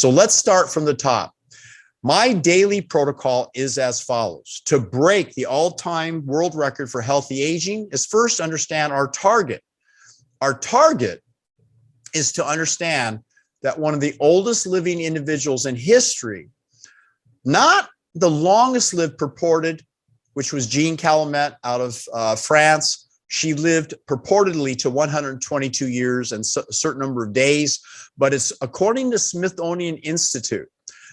So let's start from the top. My daily protocol is as follows. To break the all-time world record for healthy aging is first understand our target. Our target is to understand that one of the oldest living individuals in history, not the longest lived purported, which was Jean Calumet out of France. She lived purportedly to 122 years and a certain number of days, but it's according to Smithsonian Institute.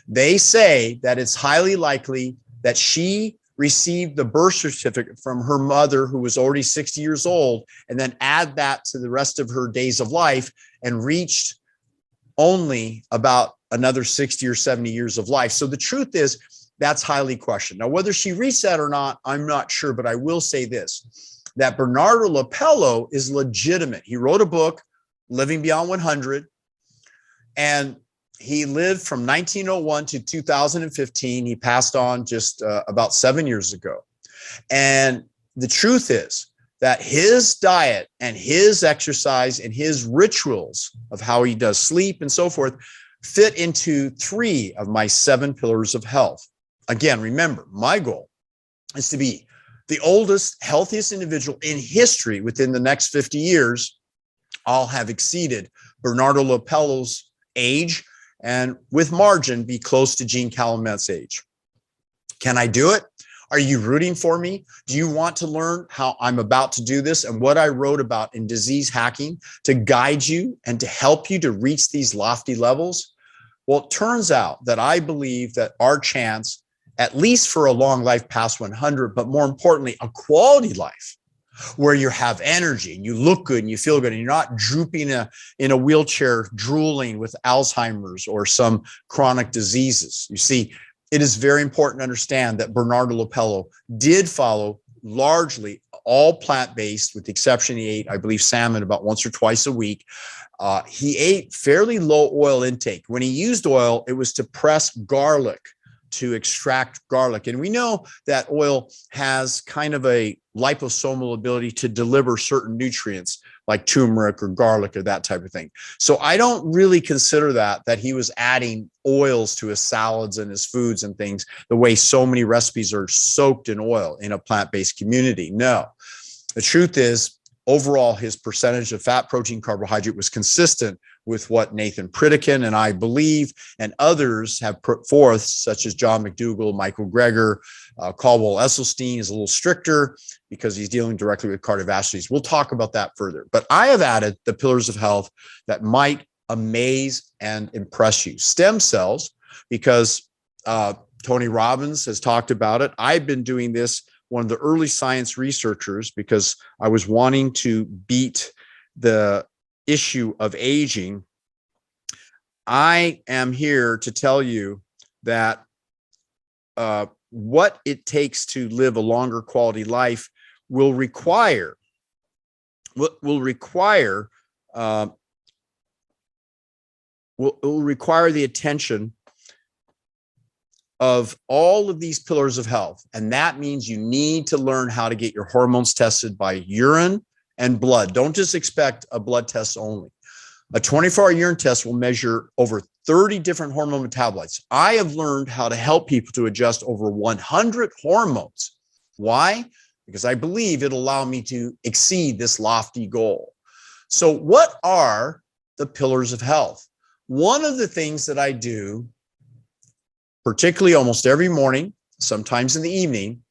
They say that it's highly likely that she received the birth certificate from her mother, who was already 60 years old, and then add that to the rest of her days of life and reached only about another 60 or 70 years of life. So the truth is, that's highly questioned. Now, whether she reached that or not, I'm not sure, but I will say this, that Bernardo Lopello is legitimate. He wrote a book, Living Beyond 100, and he lived from 1901 to 2015. He passed on just about 7 years ago. And the truth is that his diet and his exercise and his rituals of how he does sleep and so forth fit into 3 of my 7 pillars of health. Again, remember, my goal is to be the oldest, healthiest individual in history within the next 50 years. I'll have exceeded Bernardo Lopello's age and with margin be close to Jean Calumet's age. Can I do it? Are you rooting for me? Do you want to learn how I'm about to do this and what I wrote about in disease hacking to guide you and to help you to reach these lofty levels? Well, it turns out that I believe that our chance, at least for a long life past 100, but more importantly, a quality life where you have energy and you look good and you feel good and you're not drooping in a wheelchair, drooling with Alzheimer's or some chronic diseases. You see, it is very important to understand that Bernardo Lopello did follow largely all plant-based, with the exception he ate, I believe, salmon about once or twice a week. He ate fairly low oil intake. When he used oil, it was to press garlic, to extract garlic. And we know that oil has kind of a liposomal ability to deliver certain nutrients like turmeric or garlic or that type of thing. So I don't really consider that he was adding oils to his salads and his foods and things the way so many recipes are soaked in oil in a plant-based community. No, the truth is, overall, his percentage of fat, protein, carbohydrate was consistent with what Nathan Pritikin and I believe, and others have put forth, such as John McDougall, Michael Greger, Caldwell Esselstyn is a little stricter because he's dealing directly with cardiovascular disease. We'll talk about that further. But I have added the pillars of health that might amaze and impress you. Stem cells, because Tony Robbins has talked about it. I've been doing this, one of the early science researchers, because I was wanting to beat the issue of aging. I am here to tell you that what it takes to live a longer quality life will require the attention of all of these pillars of health. And that means you need to learn how to get your hormones tested by urine and blood. Don't just expect a blood test only. A 24-hour urine test will measure over 30 different hormone metabolites. I have learned how to help people to adjust over 100 hormones. Why? Because I believe it'll allow me to exceed this lofty goal. So what are the pillars of health? One of the things that I do, particularly almost every morning, sometimes in the evening,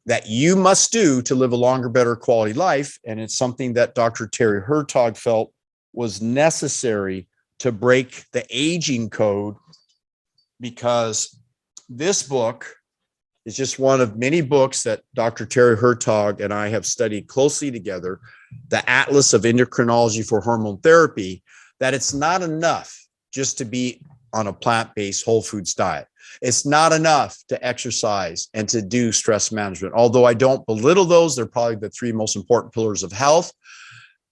that you must do to live a longer, better quality life, and it's something that Dr. Terry Hertog felt was necessary to break the aging code, because this book is just one of many books that Dr. Terry Hertog and I have studied closely together, the Atlas of Endocrinology for Hormone Therapy, that it's not enough just to be on a plant-based whole foods diet. It's not enough to exercise and to do stress management. Although I don't belittle those, they're probably the 3 most important pillars of health.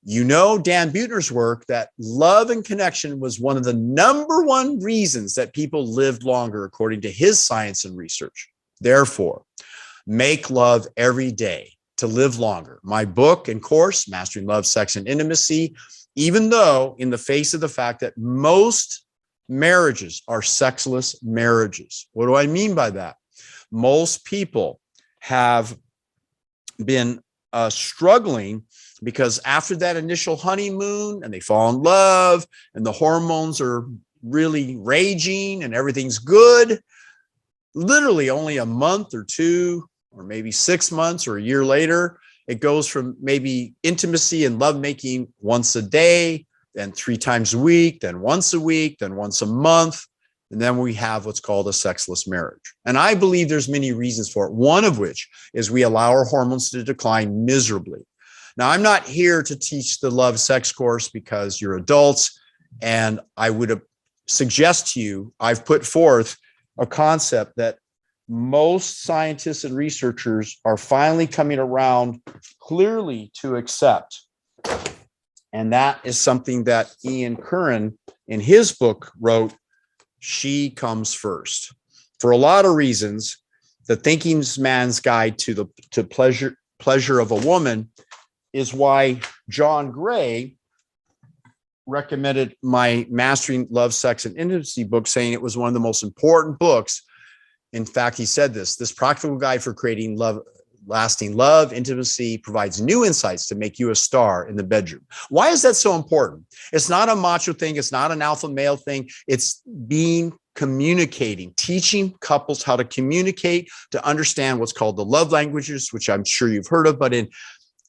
You know, Dan Buettner's work, that love and connection was one of the #1 reasons that people lived longer, according to his science and research. Therefore, make love every day to live longer. My book and course, Mastering Love, Sex, and Intimacy, even though in the face of the fact that most marriages are sexless marriages. What do I mean by that? Most people have been struggling because after that initial honeymoon and they fall in love and the hormones are really raging and everything's good, literally only a month or two or maybe 6 months or a year later, it goes from maybe intimacy and lovemaking once a day, then 3 times a week, then once a week, then once a month. And then we have what's called a sexless marriage. And I believe there's many reasons for it. One of which is we allow our hormones to decline miserably. Now, I'm not here to teach the love sex course because you're adults. And I would suggest to you, I've put forth a concept that most scientists and researchers are finally coming around clearly to accept. And that is something that Ian Curran in his book wrote, She Comes First. For a lot of reasons, the Thinking Man's Guide to the pleasure of a Woman is why John Gray recommended my Mastering Love, Sex, and Intimacy book, saying it was one of the most important books. In fact, he said this practical guide for creating love, lasting love, intimacy provides new insights to make you a star in the bedroom. Why is that so important? It's not a macho thing. It's not an alpha male thing. It's communicating, teaching couples how to communicate, to understand what's called the love languages, which I'm sure you've heard of. But in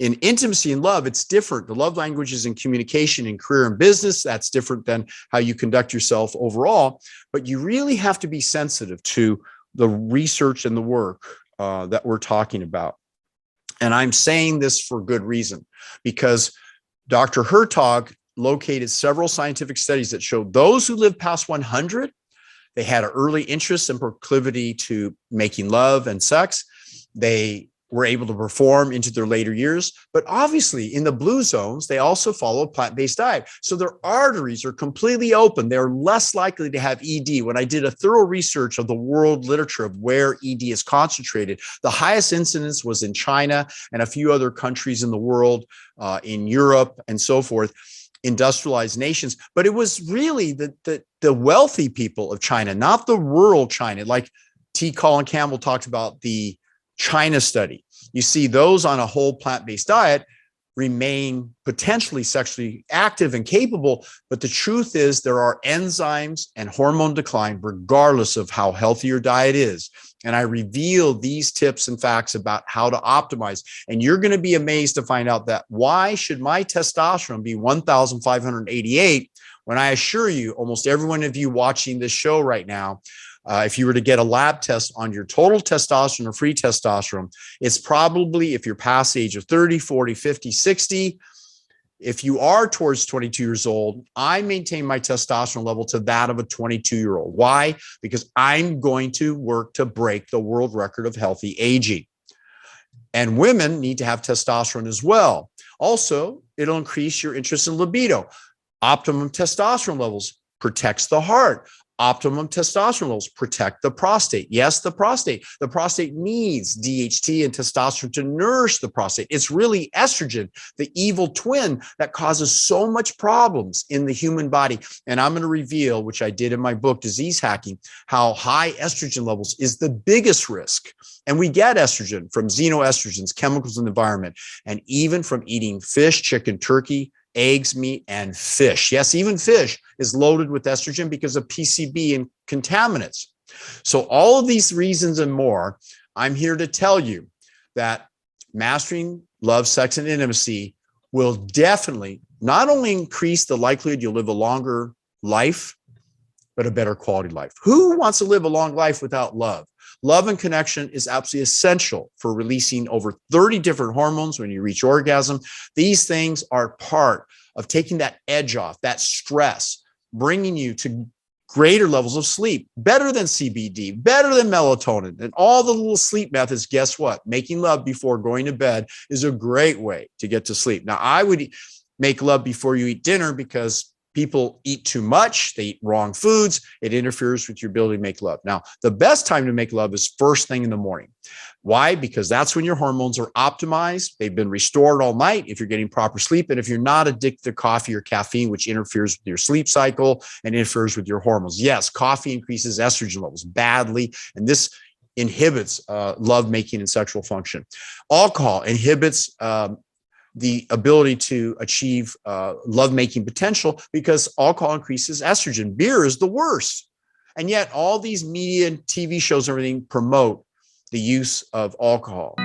intimacy and love, it's different. The love languages in communication in career and business, that's different than how you conduct yourself overall. But you really have to be sensitive to the research and the work that we're talking about. And I'm saying this for good reason, because Dr. Hertog located several scientific studies that showed those who lived past 100, they had an early interest and proclivity to making love and sex. They were able to perform into their later years. But obviously in the blue zones, they also follow a plant-based diet. So their arteries are completely open. They're less likely to have ED. When I did a thorough research of the world literature of where ED is concentrated, the highest incidence was in China and a few other countries in the world, in Europe and so forth, industrialized nations. But it was really the wealthy people of China, not the rural China. Like T. Colin Campbell talked about the China study. You see those on a whole plant-based diet remain potentially sexually active and capable, but the truth is there are enzymes and hormone decline regardless of how healthy your diet is. And I reveal these tips and facts about how to optimize. And you're going to be amazed to find out that why should my testosterone be 1,588 when I assure you, almost every one of you watching this show right now, if you were to get a lab test on your total testosterone or free testosterone, it's probably, if you're past the age of 30, 40, 50, 60, if you are towards 22 years old, I maintain my testosterone level to that of a 22-year-old. Why? Because I'm going to work to break the world record of healthy aging. And women need to have testosterone as well. Also, it'll increase your interest in libido. Optimum testosterone levels protects the heart. Optimum testosterone levels protect the prostate. Yes, the prostate. The prostate needs DHT and testosterone to nourish the prostate. It's really estrogen, the evil twin that causes so much problems in the human body. And I'm going to reveal, which I did in my book, Disease Hacking, how high estrogen levels is the biggest risk. And we get estrogen from xenoestrogens, chemicals in the environment, and even from eating fish, chicken, turkey, eggs, meat, and fish. Yes, even fish is loaded with estrogen because of PCB and contaminants. So all of these reasons and more, I'm here to tell you that mastering love, sex, and intimacy will definitely not only increase the likelihood you'll live a longer life, but a better quality life. Who wants to live a long life without love? Love and connection is absolutely essential for releasing over 30 different hormones when you reach orgasm. These things are part of taking that edge off, that stress, bringing you to greater levels of sleep, better than CBD, better than melatonin, and all the little sleep methods. Guess what? Making love before going to bed is a great way to get to sleep. Now, I would make love before you eat dinner because People eat too much, they eat wrong foods, it interferes with your ability to make love. Now, the best time to make love is first thing in the morning. Why? Because that's when your hormones are optimized. They've been restored all night if you're getting proper sleep. And if you're not addicted to coffee or caffeine, which interferes with your sleep cycle and interferes with your hormones. Yes, coffee increases estrogen levels badly, and this inhibits love making and sexual function. Alcohol inhibits the ability to achieve love-making potential because alcohol increases estrogen. Beer is the worst. And yet all these media and TV shows and everything promote the use of alcohol.